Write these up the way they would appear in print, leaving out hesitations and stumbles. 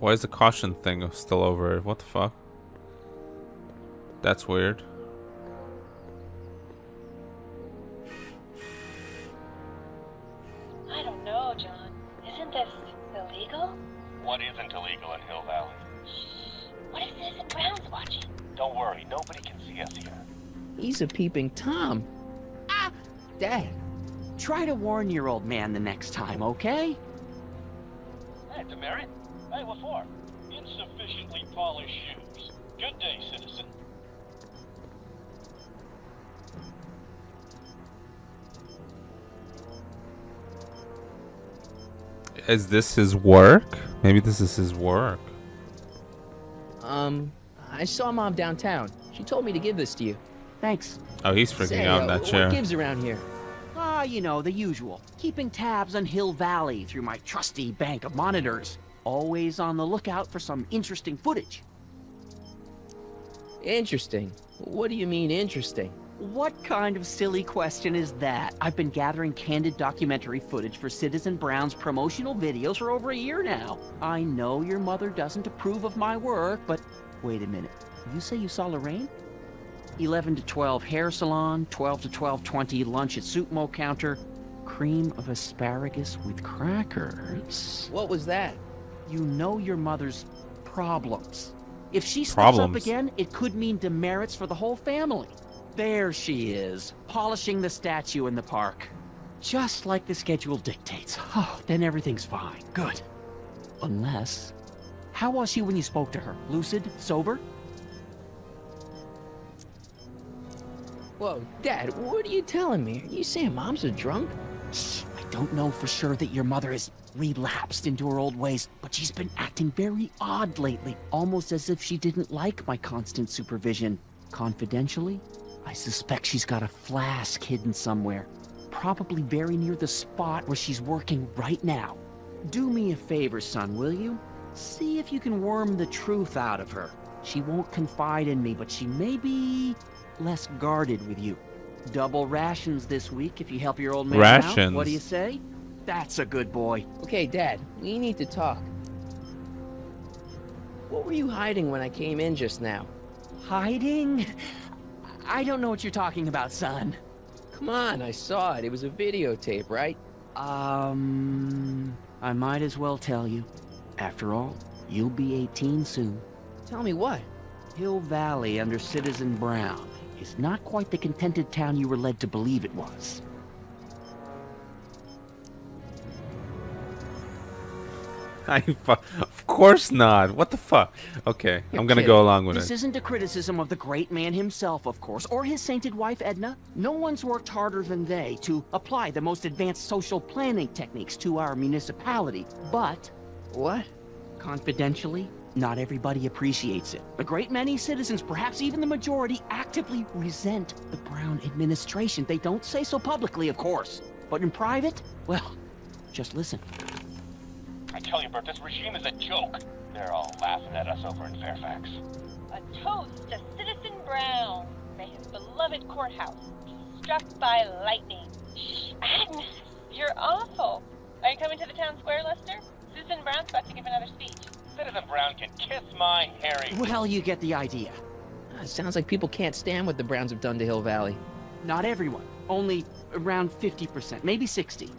Why is the caution thing still over it? What the fuck? That's weird. I don't know, John. Isn't this illegal? What isn't illegal in Hill Valley? Shh. What if Citizen Brown's watching? Don't worry, nobody can see us here. He's a peeping Tom. Ah! Dad, try to warn your old man the next time, okay? Hey, demerit? Hey, what for? Insufficiently polished shoes. Good day, citizen. Is this his work? Maybe this is his work. I saw Mom downtown. She told me to give this to you. Thanks. Oh, he's freaking Say, out in that chair. What gives around here? Ah, you know, the usual. Keeping tabs on Hill Valley through my trusty bank of monitors. Always on the lookout for some interesting footage. Interesting. What do you mean interesting? What kind of silly question is that? I've been gathering candid documentary footage for Citizen Brown's promotional videos for over a year now. I know your mother doesn't approve of my work, but wait a minute. You say you saw Lorraine? 11 to 12 hair salon, 12 to 12:20 lunch at soup mo counter, cream of asparagus with crackers. What was that? You know your mother's problems. If she slips up again, it could mean demerits for the whole family. There she is, polishing the statue in the park. Just like the schedule dictates. Oh, then everything's fine. Good. Unless... How was she when you spoke to her? Lucid? Sober? Whoa, Dad, what are you telling me? Are you saying Mom's a drunk? Shh, I don't know for sure that your mother has relapsed into her old ways, but she's been acting very odd lately, almost as if she didn't like my constant supervision. Confidentially, I suspect she's got a flask hidden somewhere, probably very near the spot where she's working right now. Do me a favor, son, will you? See if you can worm the truth out of her. She won't confide in me, but she may be less guarded with you. Double rations this week if you help your old man out. What do you say? That's a good boy. Okay, Dad, we need to talk. What were you hiding when I came in just now? Hiding? I don't know what you're talking about, son. Come on, I saw it. It was a videotape, right? I might as well tell you. After all, you'll be 18 soon. Tell me what? Hill Valley under Citizen Brown is not quite the contented town you were led to believe it was. Of course not. What the fuck? Okay, I'm gonna go along with it. This isn't a criticism of the great man himself, of course, or his sainted wife, Edna. No one's worked harder than they to apply the most advanced social planning techniques to our municipality. But... What? Confidentially, not everybody appreciates it. A great many citizens, perhaps even the majority, actively resent the Brown administration. They don't say so publicly, of course. But in private, well, just listen. I tell you, Bert, this regime is a joke. They're all laughing at us over in Fairfax. A toast to Citizen Brown. May his beloved courthouse be struck by lightning. Shh, Agnes, you're awful. Are you coming to the town square, Lester? Citizen Brown's about to give another speech. Citizen Brown can kiss my hairy... Well, you get the idea. Sounds like people can't stand what the Browns have done to Hill Valley. Not everyone. Only around 50%, maybe 60.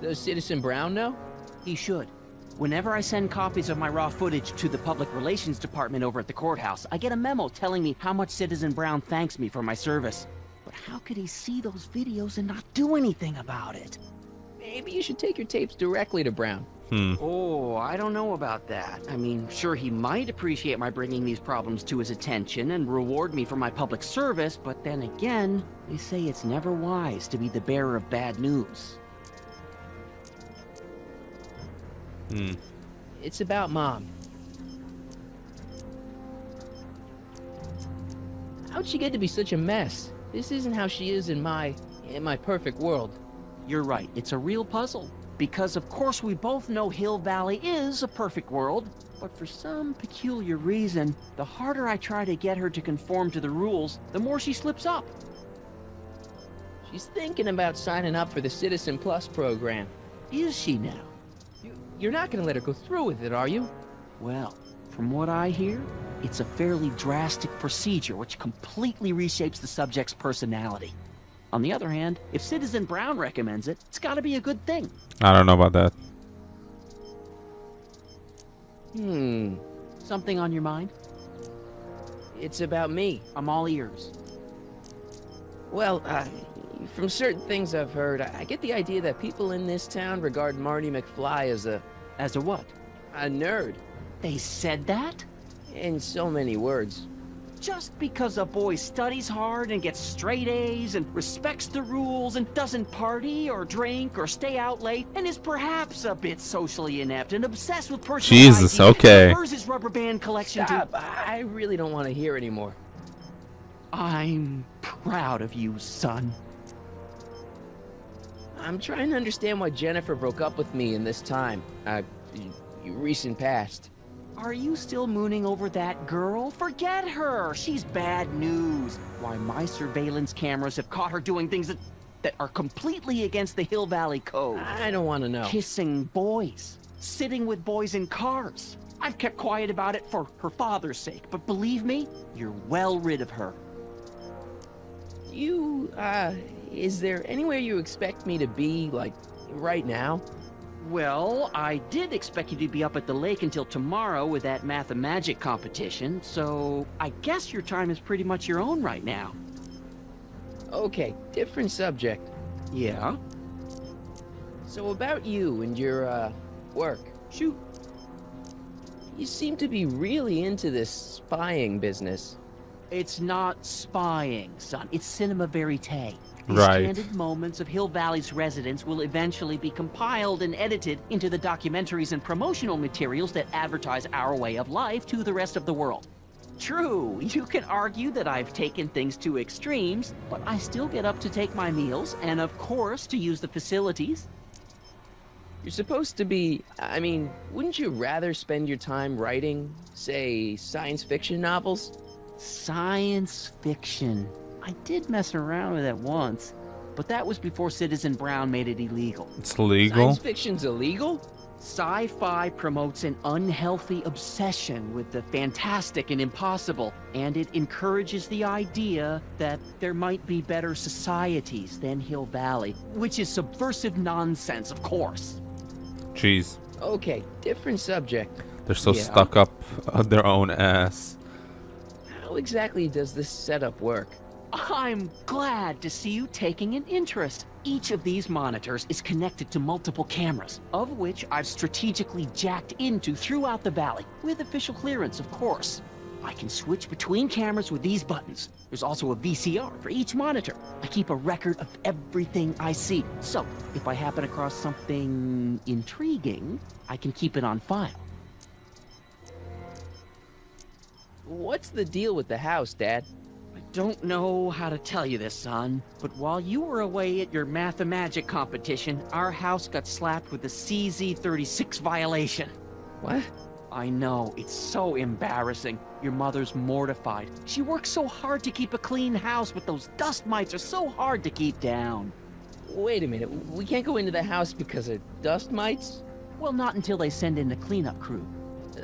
Does Citizen Brown know? He should. Whenever I send copies of my raw footage to the Public Relations Department over at the courthouse, I get a memo telling me how much Citizen Brown thanks me for my service. But how could he see those videos and not do anything about it? Maybe you should take your tapes directly to Brown. Oh, I don't know about that. I mean, sure, he might appreciate my bringing these problems to his attention and reward me for my public service, but then again, they say it's never wise to be the bearer of bad news. It's about Mom. How'd she get to be such a mess? This isn't how she is in my perfect world. You're right, it's a real puzzle. Because of course we both know Hill Valley is a perfect world, but for some peculiar reason, the harder I try to get her to conform to the rules, the more she slips up. She's thinking about signing up for the Citizen Plus program. Is she now? You're not gonna let her go through with it, are you? Well, from what I hear, it's a fairly drastic procedure which completely reshapes the subject's personality. On the other hand, if Citizen Brown recommends it, it's gotta be a good thing. I don't know about that. Something on your mind? It's about me. I'm all ears. Well, from certain things I've heard, I get the idea that people in this town regard Marty McFly as a what? a nerd. They said that? In so many words. Just because a boy studies hard and gets straight A's and respects the rules and doesn't party or drink or stay out late and is perhaps a bit socially inept and obsessed with personal Jesus, hygiene, okay. prefers his rubber band collection Stop! to... I really don't want to hear anymore. I'm proud of you, son. I'm trying to understand why Jennifer broke up with me in this time. Recent past. Are you still mooning over that girl? Forget her! She's bad news. Why, my surveillance cameras have caught her doing things that are completely against the Hill Valley Code. I don't want to know. Kissing boys. Sitting with boys in cars. I've kept quiet about it for her father's sake, but believe me, you're well rid of her. Is there anywhere you expect me to be, like, right now? Well, I did expect you to be up at the lake until tomorrow with that math-magic competition, so I guess your time is pretty much your own right now. Okay, different subject. Yeah? So about you and your, work. Shoot. You seem to be really into this spying business. It's not spying, son. It's cinema verite. These Right. candid moments of Hill Valley's residents will eventually be compiled and edited into the documentaries and promotional materials that advertise our way of life to the rest of the world. True, you can argue that I've taken things to extremes, but I still get up to take my meals and, of course, to use the facilities. You're supposed to be... I mean, wouldn't you rather spend your time writing, say, science fiction novels? Science fiction. I did mess around with it once, but that was before Citizen Brown made it illegal. It's legal. Science fiction's illegal? Sci-fi promotes an unhealthy obsession with the fantastic and impossible, and it encourages the idea that there might be better societies than Hill Valley, which is subversive nonsense, of course. Jeez. Okay, different subject. They're so Yeah. stuck up on their own ass. How exactly does this setup work? I'm glad to see you taking an interest. Each of these monitors is connected to multiple cameras, of which I've strategically jacked into throughout the valley, with official clearance, of course. I can switch between cameras with these buttons. There's also a VCR for each monitor. I keep a record of everything I see, so if I happen across something intriguing, I can keep it on file. What's the deal with the house, Dad? I don't know how to tell you this, son, but while you were away at your math-magic competition, our house got slapped with a CZ36 violation. What? I know, it's so embarrassing. Your mother's mortified. She works so hard to keep a clean house, but those dust mites are so hard to keep down. Wait a minute, we can't go into the house because of dust mites? Well, not until they send in the cleanup crew.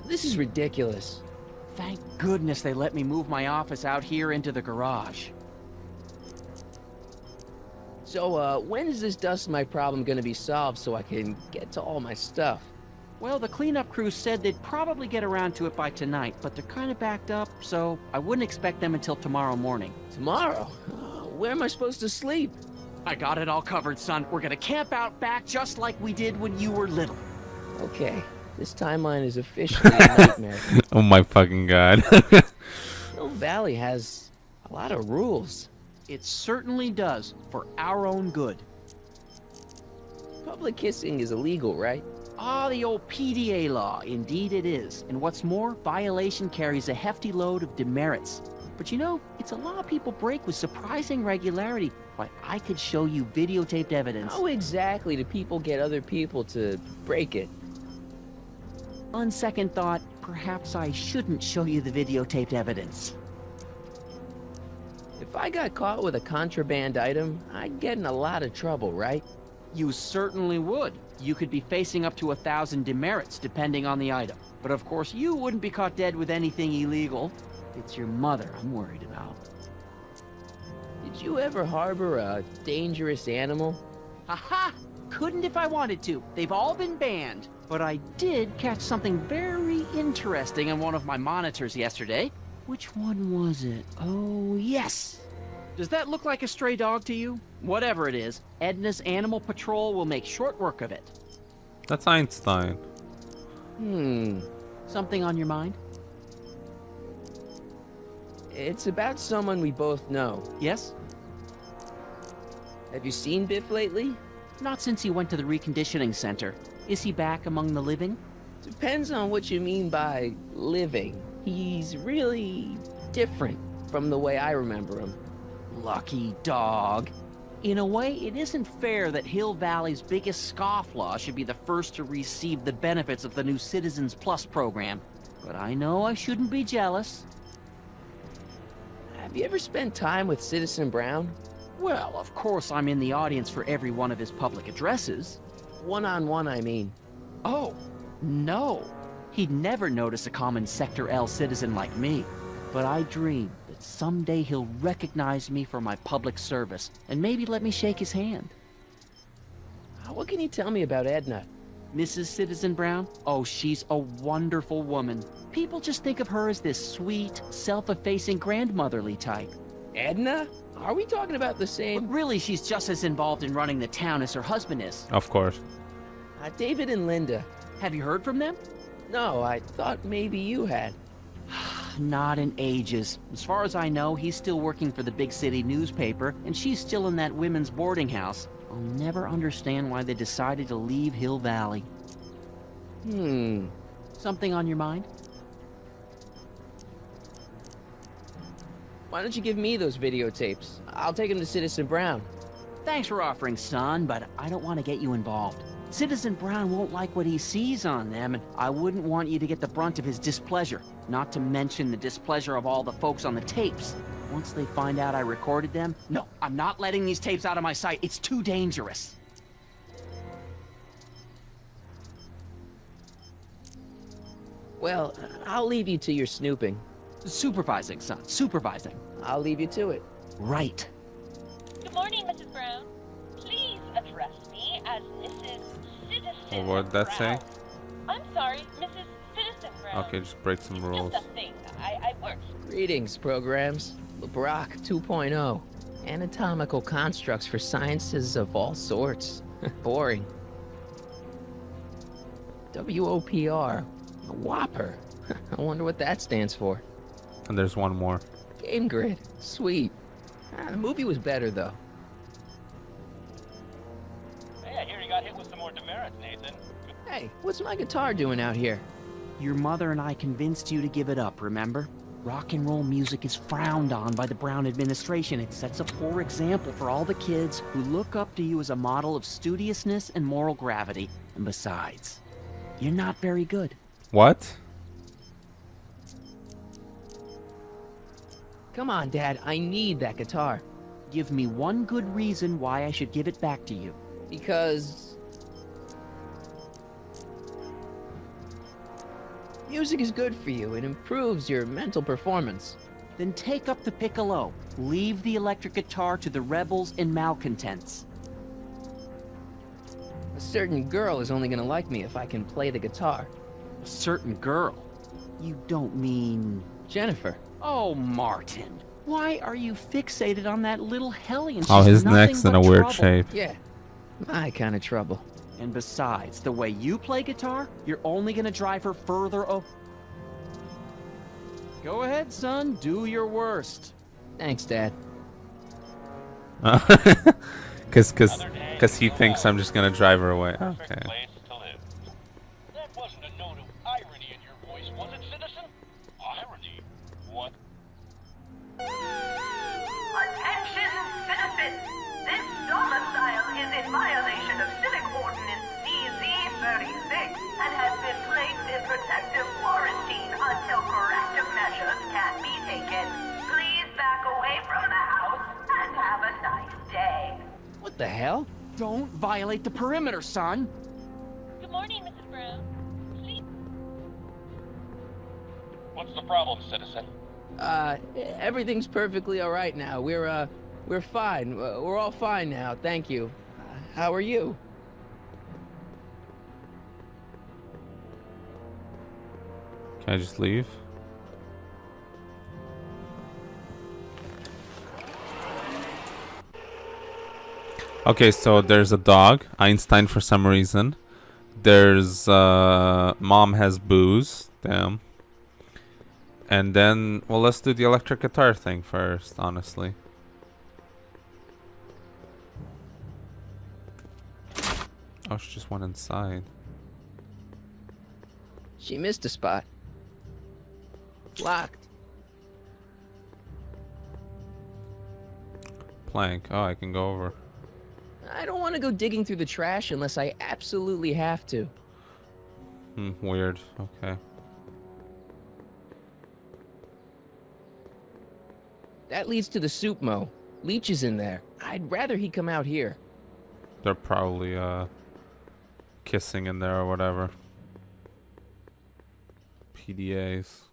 This is ridiculous. Thank goodness they let me move my office out here into the garage. So, when is this dust mite problem gonna be solved so I can get to all my stuff? Well, the cleanup crew said they'd probably get around to it by tonight, but they're kind of backed up, so I wouldn't expect them until tomorrow morning. Tomorrow? Where am I supposed to sleep? I got it all covered, son. We're gonna camp out back just like we did when you were little. Okay, this timeline is officially a nightmare. Oh my fucking god. Hill Valley has a lot of rules. It certainly does, for our own good. Public kissing is illegal, right? Ah, the old PDA law. Indeed it is. And what's more, violation carries a hefty load of demerits. But you know, it's a law people break with surprising regularity. Why, I could show you videotaped evidence. How exactly do people get other people to break it? On second thought, perhaps I shouldn't show you the videotaped evidence. If I got caught with a contraband item, I'd get in a lot of trouble, right? You certainly would. You could be facing up to 1,000 demerits, depending on the item. But of course, you wouldn't be caught dead with anything illegal. It's your mother I'm worried about. Did you ever harbor a dangerous animal? Haha! Couldn't if I wanted to. They've all been banned. But I did catch something very interesting on one of my monitors yesterday. Which one was it? Oh, yes! Does that look like a stray dog to you? Whatever it is, Edna's Animal Patrol will make short work of it. That's Einstein. Something on your mind? It's about someone we both know. Yes? Have you seen Biff lately? Not since he went to the reconditioning center. Is he back among the living? Depends on what you mean by living. He's really different from the way I remember him. Lucky dog. In a way, it isn't fair that Hill Valley's biggest scofflaw should be the first to receive the benefits of the new Citizens Plus program. But I know I shouldn't be jealous. Have you ever spent time with Citizen Brown? Well, of course I'm in the audience for every one of his public addresses. One-on-one, I mean. Oh, no. He'd never notice a common Sector L citizen like me. But I dream that someday he'll recognize me for my public service, and maybe let me shake his hand. What can you tell me about Edna? Mrs. Citizen Brown? Oh, she's a wonderful woman. People just think of her as this sweet, self-effacing grandmotherly type. Edna? Are we talking about the But same? really, she's just as involved in running the town as her husband is. Of course. David and Linda. Have you heard from them? No, I thought maybe you had. Not in ages. As far as I know, he's still working for the big city newspaper, and she's still in that women's boarding house. I'll never understand why they decided to leave Hill Valley. Something on your mind? Why don't you give me those videotapes? I'll take them to Citizen Brown. Thanks for offering, son, but I don't want to get you involved. Citizen Brown won't like what he sees on them, and I wouldn't want you to get the brunt of his displeasure, not to mention the displeasure of all the folks on the tapes. Once they find out I recorded them, no, I'm not letting these tapes out of my sight. It's too dangerous. Well, I'll leave you to your snooping. Supervising, son, supervising. I'll leave you to it. Right. Good morning, Mrs. Brown. Please address me as Mrs. Citizen What did that say? Brown. I'm sorry, Mrs. Citizen Brown. Okay, just break some rules. Just a thing. I work. Greetings, programs. LeBrock 2.0. Anatomical constructs for sciences of all sorts. Boring. WOPR. A Whopper. I wonder what that stands for. And there's one more. Game Grid. Sweet. The movie was better, though. Hey, I hear you got hit with some more demerits, Nathan. Hey, what's my guitar doing out here? Your mother and I convinced you to give it up, remember? Rock and roll music is frowned on by the Brown administration. It sets a poor example for all the kids who look up to you as a model of studiousness and moral gravity. And besides, you're not very good. What? Come on, Dad. I need that guitar. Give me one good reason why I should give it back to you. Because... music is good for you. It improves your mental performance. Then take up the piccolo. Leave the electric guitar to the rebels and malcontents. A certain girl is only gonna like me if I can play the guitar. A certain girl? You don't mean... Jennifer. Oh, Martin. Why are you fixated on that little hellion? Oh, She's his nothing neck's in but a weird trouble. shape. Yeah, my kind of trouble. And besides, the way you play guitar, you're only gonna drive her further Go ahead, son. Do your worst. Thanks, Dad. Cause he thinks I'm just gonna drive her away. Okay. Place to live. That wasn't a note of irony in your voice, was it, citizen? Irony? What? Attention, citizens! This domicile is in violation of Civic Ordinance CZ-36 and has been placed in protective quarantine until corrective measures can be taken. Please back away from the house and have a nice day. What the hell? Don't violate the perimeter, son. Good morning, Mrs. Brown. Sleep. What's the problem, citizen? Everything's perfectly all right now. We're fine. We're all fine now, thank you. How are you? Can I just leave? Okay, so there's a dog, Einstein for some reason. There's mom has booze, damn. And then, well, let's do the electric guitar thing first, honestly. Oh, she just went inside. She missed a spot. Locked. Plank. Oh, I can go over. I don't want to go digging through the trash unless I absolutely have to. Weird. Okay. That leads to the soup mo. Leech is in there. I'd rather he come out here. They're probably kissing in there or whatever. PDAs.